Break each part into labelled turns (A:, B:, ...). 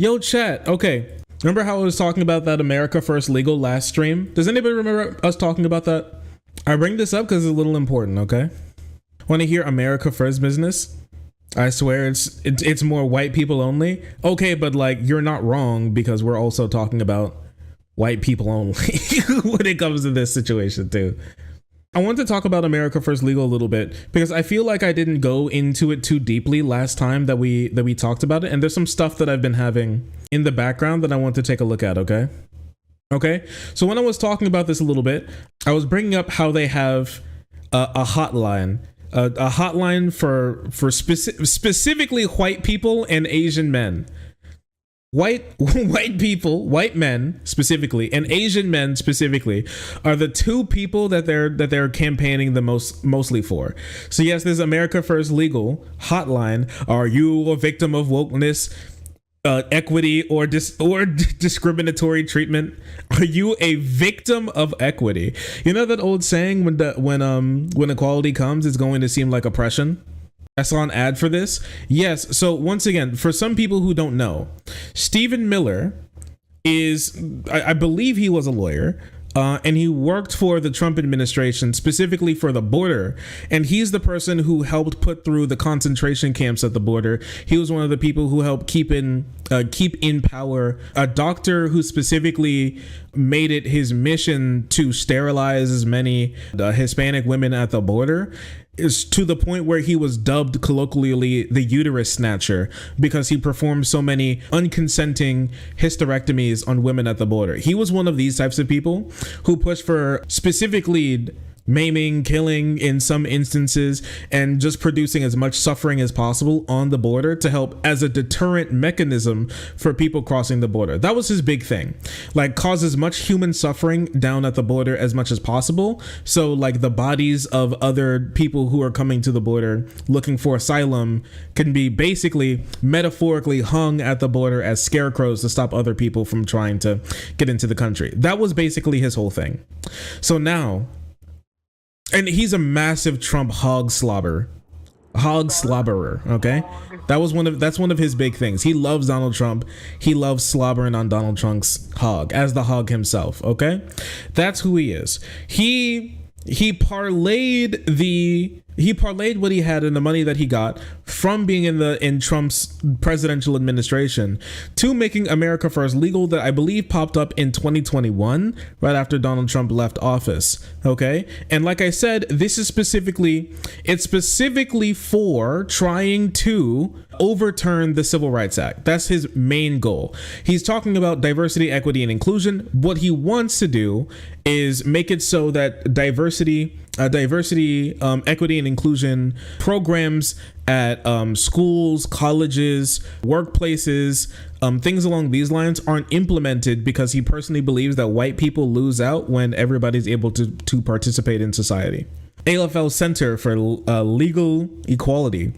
A: Yo, chat. Okay. Remember how I was talking about that America First legal last stream? Does anybody remember us talking about that? I bring this up because it's a little important, okay? Want to hear America First business? I swear it's more white people only. Okay, but like you're not wrong because we're also talking about white people only when it comes to this situation too. I want to talk about America First Legal a little bit because I feel like I didn't go into it too deeply last time that we talked about it, and there's some stuff that I've been having in the background that I want to take a look at, okay? Okay, so when I was talking about this a little bit, I was bringing up how they have a hotline, a hotline for specifically white people and Asian men. White people, white men specifically, and Asian men specifically are the two people that they're campaigning the mostly for. So yes, there's America First Legal hotline. Are you a victim of wokeness, equity, or discriminatory treatment? Are you a victim of equity? You know that old saying when equality comes, it's going to seem like oppression. I saw an ad for this. Yes. So once again, for some people who don't know, Stephen Miller is, I believe he was a lawyer, and he worked for the Trump administration, specifically for the border. And he's the person who helped put through the concentration camps at the border. He was one of the people who helped keep in power a doctor who specifically made it his mission to sterilize as many Hispanic women at the border, is to the point where he was dubbed colloquially the uterus snatcher because he performed so many unconsenting hysterectomies on women at the border. He was one of these types of people who pushed for specifically maiming, killing in some instances, and just producing as much suffering as possible on the border to help as a deterrent mechanism for people crossing the border. That was his big thing, like cause as much human suffering down at the border as much as possible. So like the bodies of other people who are coming to the border looking for asylum can be basically metaphorically hung at the border as scarecrows to stop other people from trying to get into the country. That was basically his whole thing. So now, and he's a massive Trump hog slobberer, okay? That's one of his big things. He loves Donald Trump. He loves slobbering on Donald Trump's hog as the hog himself, okay? That's who he is. He parlayed what he had and the money that he got from being in Trump's presidential administration to making America First Legal, that I believe popped up in 2021, right after Donald Trump left office. Okay. And like I said, this is specifically for trying to overturn the Civil Rights Act. That's his main goal. He's talking about diversity, equity, and inclusion. What he wants to do is make it so that diversity, equity, and inclusion programs at schools, colleges, workplaces, things along these lines aren't implemented because he personally believes that white people lose out when everybody's able to participate in society. AFL Center for Legal Equality.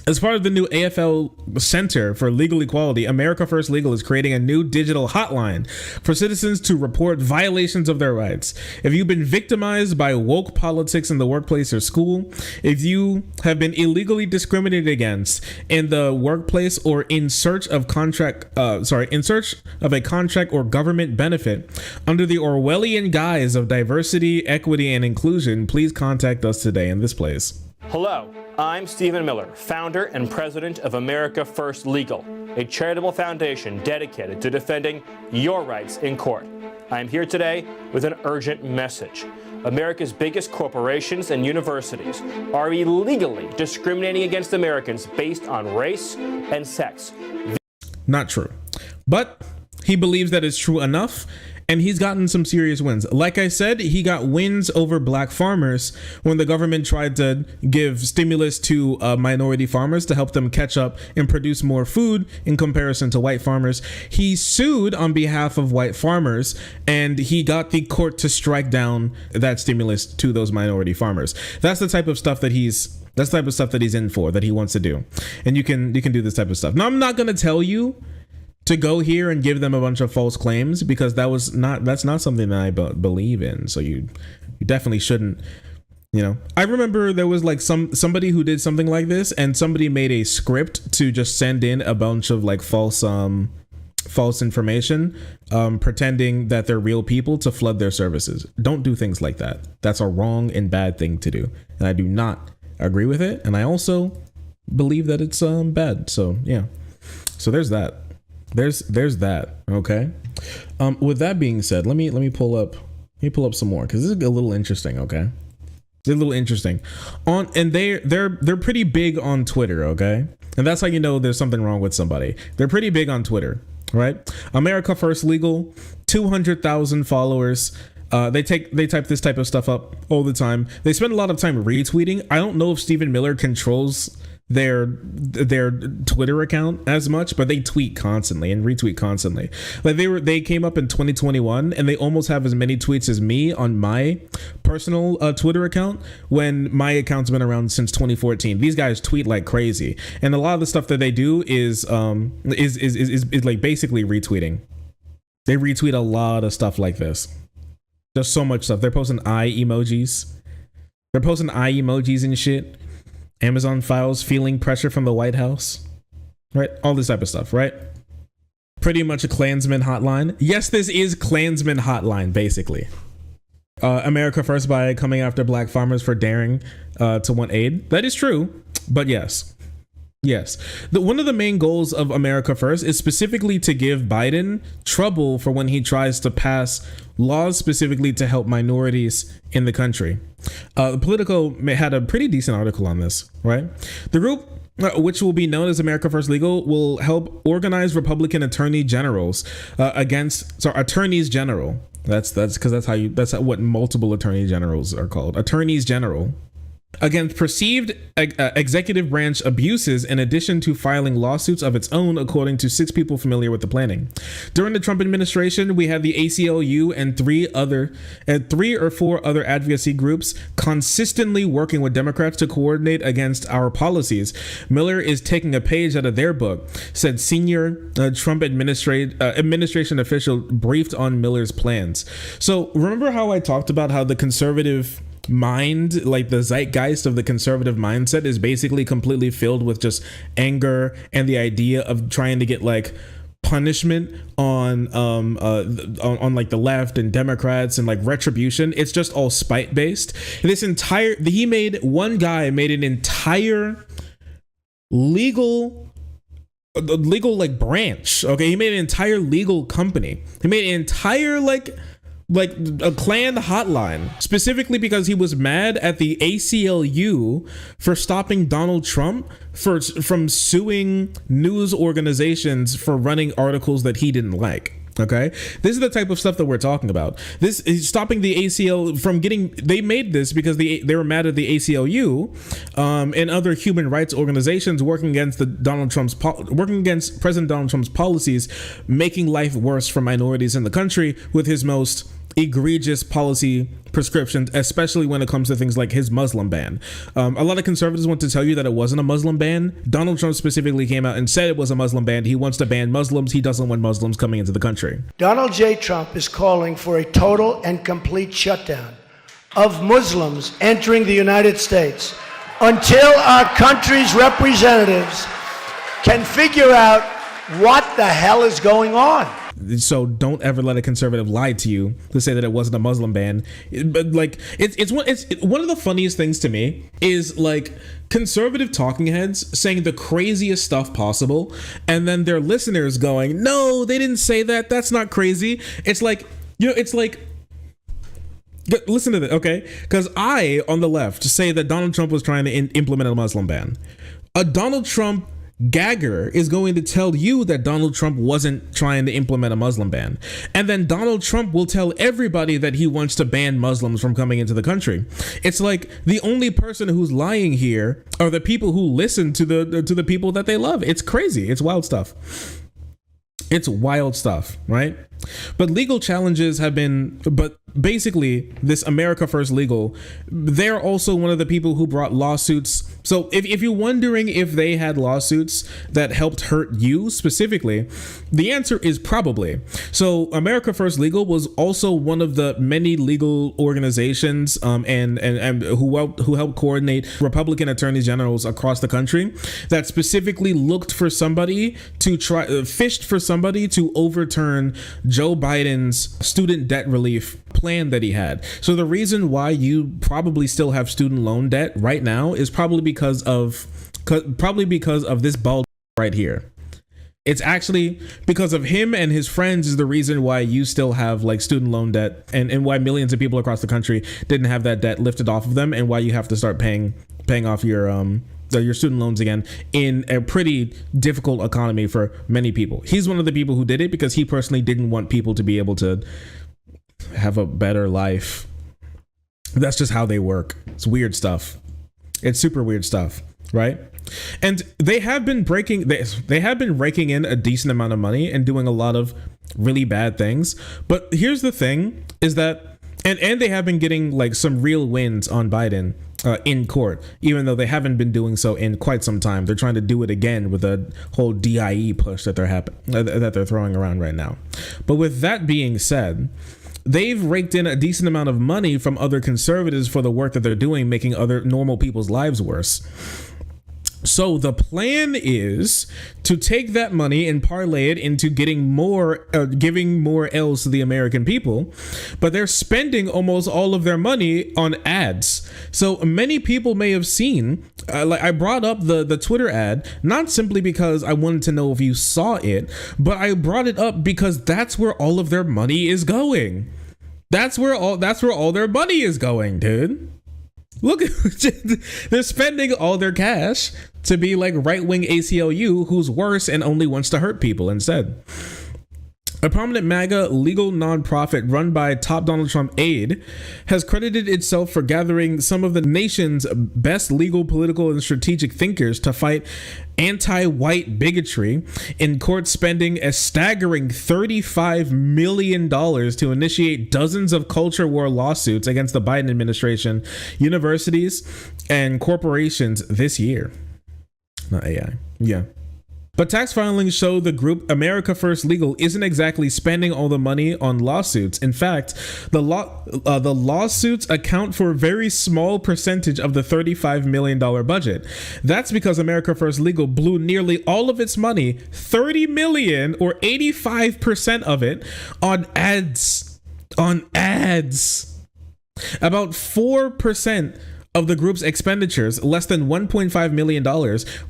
A: As part of the new AFL Center for Legal Equality, America First Legal is creating a new digital hotline for citizens to report violations of their rights. If you've been victimized by woke politics in the workplace or school, if you have been illegally discriminated against in the workplace or in search of a contract or government benefit under the Orwellian guise of diversity, equity, and inclusion, please contact us today in this place.
B: Hello, I'm Stephen Miller, founder and president of America First Legal, a charitable foundation dedicated to defending your rights in court. I'm here today with an urgent message. America's biggest corporations and universities are illegally discriminating against Americans based on race and sex.
A: Not true, but he believes that it's true enough. And he's gotten some serious wins. Like I said, he got wins over black farmers when the government tried to give stimulus to minority farmers to help them catch up and produce more food in comparison to white farmers. He sued on behalf of white farmers, and he got the court to strike down that stimulus to those minority farmers. That's the type of stuff that he's in for, that he wants to do. And you can do this type of stuff. Now, I'm not going to tell you to go here and give them a bunch of false claims because that's not something that I believe in. So you definitely shouldn't You know, I remember there was like somebody who did something like this, and somebody made a script to just send in a bunch of like false information, pretending that they're real people to flood their services. Don't do things like that. That's a wrong and bad thing to do, and I do not agree with it. And I also believe that it's bad. So yeah, so there's that. There's that. Okay. With that being said, let me pull up some more, because this is a little interesting. Okay. They're a little interesting and they're pretty big on Twitter. Okay. And that's how you know there's something wrong with somebody. They're pretty big on Twitter, right? America First Legal, 200,000 followers. They type this type of stuff up all the time. They spend a lot of time retweeting. I don't know if Stephen Miller controls their Twitter account as much, but they tweet constantly and retweet constantly. Like they came up in 2021 and they almost have as many tweets as me on my personal Twitter account, when my account's been around since 2014. These guys tweet like crazy, and a lot of the stuff that they do is like basically retweeting. They retweet a lot of stuff like this. There's so much stuff. They're posting eye emojis. They're posting eye emojis and shit. Amazon files, feeling pressure from the White House, right? All this type of stuff, right? Pretty much a Klansman hotline. Yes, this is Klansman hotline, basically. America First by coming after black farmers for daring to want aid. That is true, but yes. One of the main goals of America First is specifically to give Biden trouble for when he tries to pass laws specifically to help minorities in the country. Politico had a pretty decent article on this, right? The group, which will be known as America First Legal, will help organize Republican attorneys general. That's because that's what multiple attorney generals are called. Attorneys general. Against perceived executive branch abuses, in addition to filing lawsuits of its own, according to 6 people familiar with the planning. During the Trump administration, we had the ACLU and 3 or 4 other advocacy groups consistently working with Democrats to coordinate against our policies. Miller is taking a page out of their book, said senior Trump administration official briefed on Miller's plans. So remember how I talked about how the conservative mind, like the zeitgeist of the conservative mindset, is basically completely filled with just anger and the idea of trying to get like punishment on like the left and Democrats and like retribution. It's just all spite based. One guy made an entire legal like branch. Okay, he made an entire legal company. He made an entire like a Klan hotline, specifically because he was mad at the ACLU for stopping Donald Trump from suing news organizations for running articles that he didn't like. Okay, this is the type of stuff that we're talking about. This is stopping the ACLU from getting. They made this because they were mad at the ACLU and other human rights organizations working against President Donald Trump's policies, making life worse for minorities in the country with his most egregious policy prescriptions, especially when it comes to things like his Muslim ban. A lot of conservatives want to tell you that it wasn't a Muslim ban. Donald Trump specifically came out and said it was a Muslim ban. He wants to ban Muslims. He doesn't want Muslims coming into the country.
C: Donald J. Trump is calling for a total and complete shutdown of Muslims entering the United States until our country's representatives can figure out what the hell is going on.
A: So don't ever let a conservative lie to you to say that it wasn't a Muslim ban. But like it's one of the funniest things to me is like conservative talking heads saying the craziest stuff possible, and then their listeners going, "No, they didn't say that. That's not crazy." It's like, you know, it's like, listen to this, okay? Because I, on the left, say that Donald Trump was trying to implement a Muslim ban. A Donald Trump gagger is going to tell you that Donald Trump wasn't trying to implement a Muslim ban. And then Donald Trump will tell everybody that he wants to ban Muslims from coming into the country. It's like the only person who's lying here are the people who listen to the people that they love. It's crazy. It's wild stuff. It's wild stuff, right? But legal challenges have been, but basically this America First Legal, they're also one of the people who brought lawsuits. So if you're wondering if they had lawsuits that helped hurt you specifically, the answer is probably. So America First Legal was also one of the many legal organizations and who helped coordinate Republican attorneys generals across the country that specifically looked for somebody to fished for somebody to overturn Joe Biden's student debt relief plan that he had. So the reason why you probably still have student loan debt right now is probably because of this bald right here. It's actually because of him and his friends is the reason why you still have like student loan debt and why millions of people across the country didn't have that debt lifted off of them, and why you have to start paying off your student loans again in a pretty difficult economy for many people. He's one of the people who did it because he personally didn't want people to be able to have a better life. That's just how they work. It's weird stuff. It's super weird stuff, right? And they have been raking in a decent amount of money and doing a lot of really bad things. But here's the thing is that, and they have been getting like some real wins on Biden in court, even though they haven't been doing so in quite some time. They're trying to do it again with a whole DIE push that they're throwing around right now. But with that being said, they've raked in a decent amount of money from other conservatives for the work that they're doing, making other normal people's lives worse. So the plan is to take that money and parlay it into giving more L's to the American people, but they're spending almost all of their money on ads. So many people may have seen, like I brought up the Twitter ad, not simply because I wanted to know if you saw it, but I brought it up because that's where all of their money is going. That's where all their money is going, dude. Look, they're spending all their cash to be like right-wing ACLU who's worse and only wants to hurt people instead. A prominent MAGA legal nonprofit run by top Donald Trump aide has credited itself for gathering some of the nation's best legal, political, and strategic thinkers to fight anti-white bigotry in court, spending a staggering $35 million to initiate dozens of culture war lawsuits against the Biden administration, universities, and corporations this year. Not AI. Yeah. But tax filings show the group America First Legal isn't exactly spending all the money on lawsuits. In fact, the lawsuits account for a very small percentage of the $35 million budget. That's because America First Legal blew nearly all of its money, $30 million or 85% of it, on ads. About 4% of the group's expenditures, less than $1.5 million,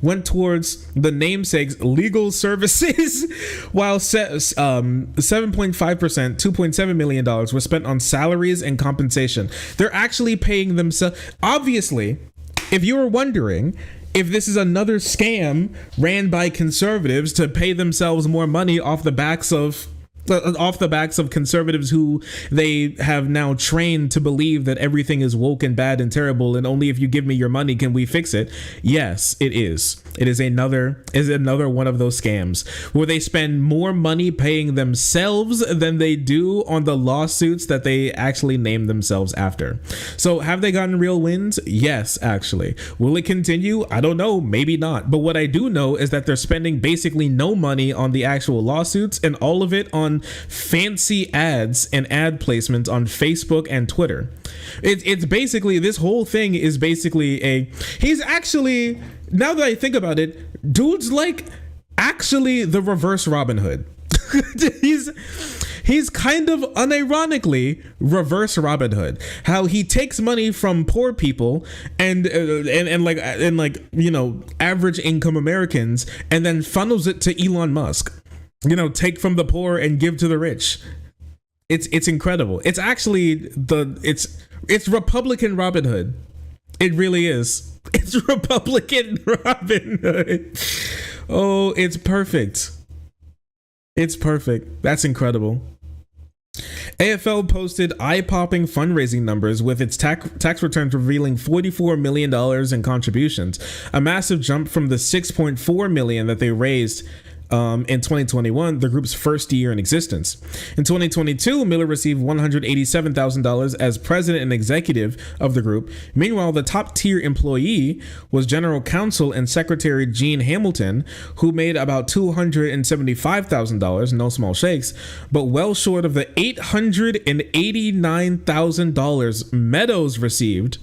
A: went towards the namesake's legal services, while 7.5%, $2.7 million, were spent on salaries and compensation. They're actually paying themselves. Obviously, if you were wondering if this is another scam ran by conservatives to pay themselves more money off the backs of conservatives who they have now trained to believe that everything is woke and bad and terrible, and only if you give me your money can we fix it. Yes, it is. It is another one of those scams where they spend more money paying themselves than they do on the lawsuits that they actually name themselves after. So have they gotten real wins? Yes, actually. Will it continue? I don't know. Maybe not. But what I do know is that they're spending basically no money on the actual lawsuits, and all of it on fancy ads and ad placements on Facebook and Twitter. It's basically, this whole thing is basically he's actually, now that I think about it, dude's like actually the reverse Robin Hood. He's kind of unironically reverse Robin Hood. How he takes money from poor people and you know, average income Americans, and then funnels it to Elon Musk. You know, take from the poor and give to the rich. It's incredible. It's actually it's Republican Robin Hood. It really is. It's Republican Robin Hood. Oh, it's perfect. It's perfect. That's incredible. AFL posted eye-popping fundraising numbers with its tax returns revealing $44 million in contributions, a massive jump from the $6.4 million that they raised in 2021, the group's first year in existence. In 2022, Miller received $187,000 as president and executive of the group. Meanwhile, the top tier employee was general counsel and secretary Gene Hamilton, who made about $275,000, no small shakes, but well short of the $889,000 Meadows received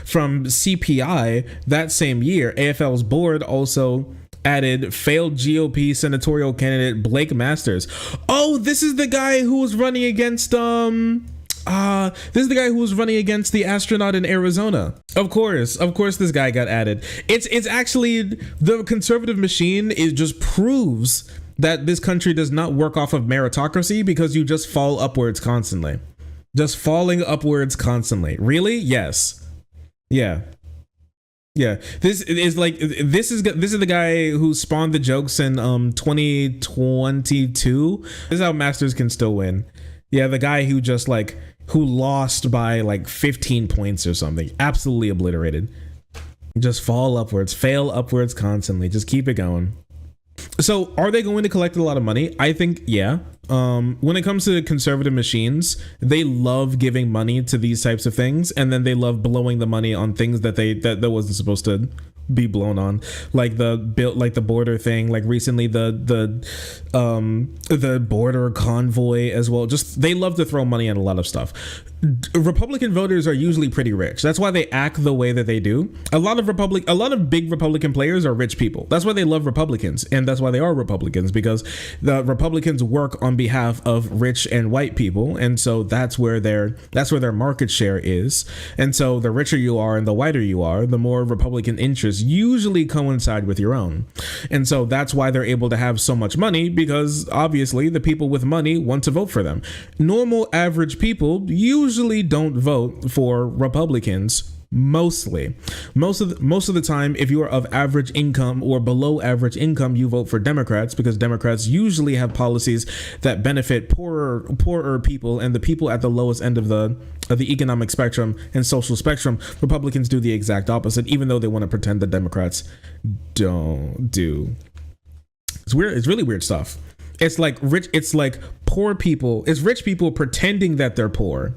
A: from CPI that same year. AFL's board also added failed GOP senatorial candidate Blake Masters. Oh, this is the guy who was running against the astronaut in Arizona. Of course this guy got added. It's actually, the conservative machine is just proves that this country does not work off of meritocracy, because you just fall upwards constantly. Just falling upwards constantly. Really? Yes. Yeah. This is the guy who spawned the jokes in 2022. This is how Masters can still win. Yeah, the guy who just who lost by 15 points or something. Absolutely obliterated. Just fail upwards constantly. Just keep it going. So are they going to collect a lot of money? I think, yeah. When it comes to conservative machines, they love giving money to these types of things, and then they love blowing the money on things that that wasn't supposed to be blown on, like the border thing, like recently the border convoy as well. Just, they love to throw money at a lot of stuff. Republican voters are usually pretty rich. That's why they act the way that they do. A lot of big Republican players are rich people. That's why they love Republicans, and that's why they are Republicans, because the Republicans work on behalf of rich and white people, and so that's where their market share is. And so the richer you are and the whiter you are, the more Republican interests usually coincide with your own. And so that's why they're able to have so much money, because obviously the people with money want to vote for them. Normal average people usually don't vote for Republicans. Most of the time, if you are of average income or below average income, you vote for Democrats, because Democrats usually have policies that benefit poorer people and the people at the lowest end of the economic spectrum and social spectrum. Republicans do the exact opposite, even though they want to pretend that Democrats don't do. It's weird. It's really weird stuff. It's like poor people. It's rich people pretending that they're poor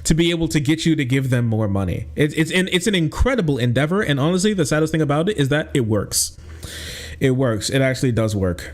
A: to be able to get you to give them more money. It's an incredible endeavor. And honestly, the saddest thing about it is that it works. It works. It actually does work.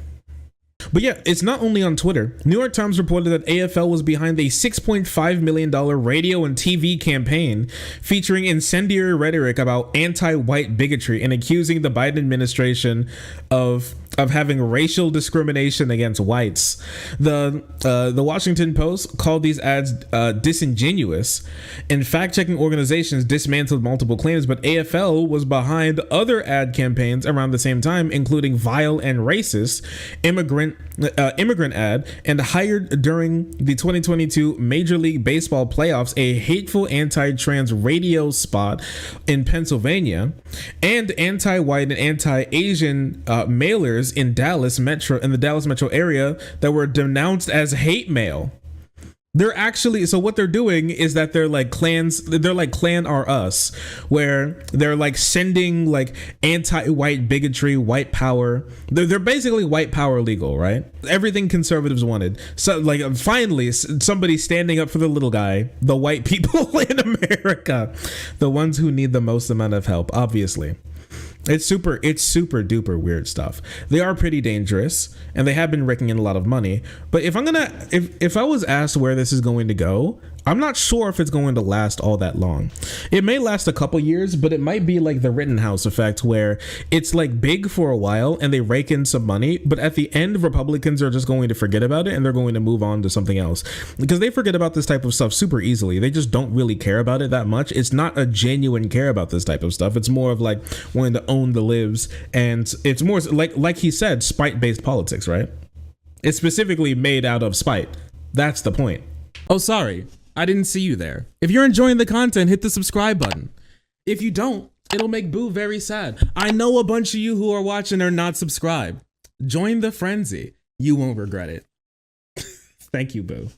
A: But yeah, it's not only on Twitter. New York Times reported that AFL was behind a $6.5 million radio and TV campaign featuring incendiary rhetoric about anti-white bigotry and accusing the Biden administration of having racial discrimination against whites. The Washington Post called these ads disingenuous, and fact-checking organizations dismantled multiple claims, but AFL was behind other ad campaigns around the same time, including vile and racist immigrant ad, and hired during the 2022 Major League Baseball playoffs a hateful anti-trans radio spot in Pennsylvania, and anti-white and anti-Asian mailers in the Dallas metro area that were denounced as hate mail. They're actually, so what they're doing is that they're like Klan Are Us, where they're like sending like anti-white bigotry, white power. They're basically white power legal, right? Everything conservatives wanted. So like finally somebody standing up for the little guy, the white people in America, the ones who need the most amount of help, obviously. It's super duper weird stuff. They are pretty dangerous, and they have been raking in a lot of money. But if I was asked where this is going to go, I'm not sure if it's going to last all that long. It may last a couple years, but it might be like the Rittenhouse effect, where it's like big for a while and they rake in some money, but at the end, Republicans are just going to forget about it and they're going to move on to something else, because they forget about this type of stuff super easily. They just don't really care about it that much. It's not a genuine care about this type of stuff. It's more of like wanting to own the libs, and it's more like he said, spite-based politics, right? It's specifically made out of spite. That's the point.
D: Oh, sorry. I didn't see you there. If you're enjoying the content, hit the subscribe button. If you don't, it'll make Boo very sad. I know a bunch of you who are watching are not subscribed. Join the frenzy. You won't regret it. Thank you, Boo.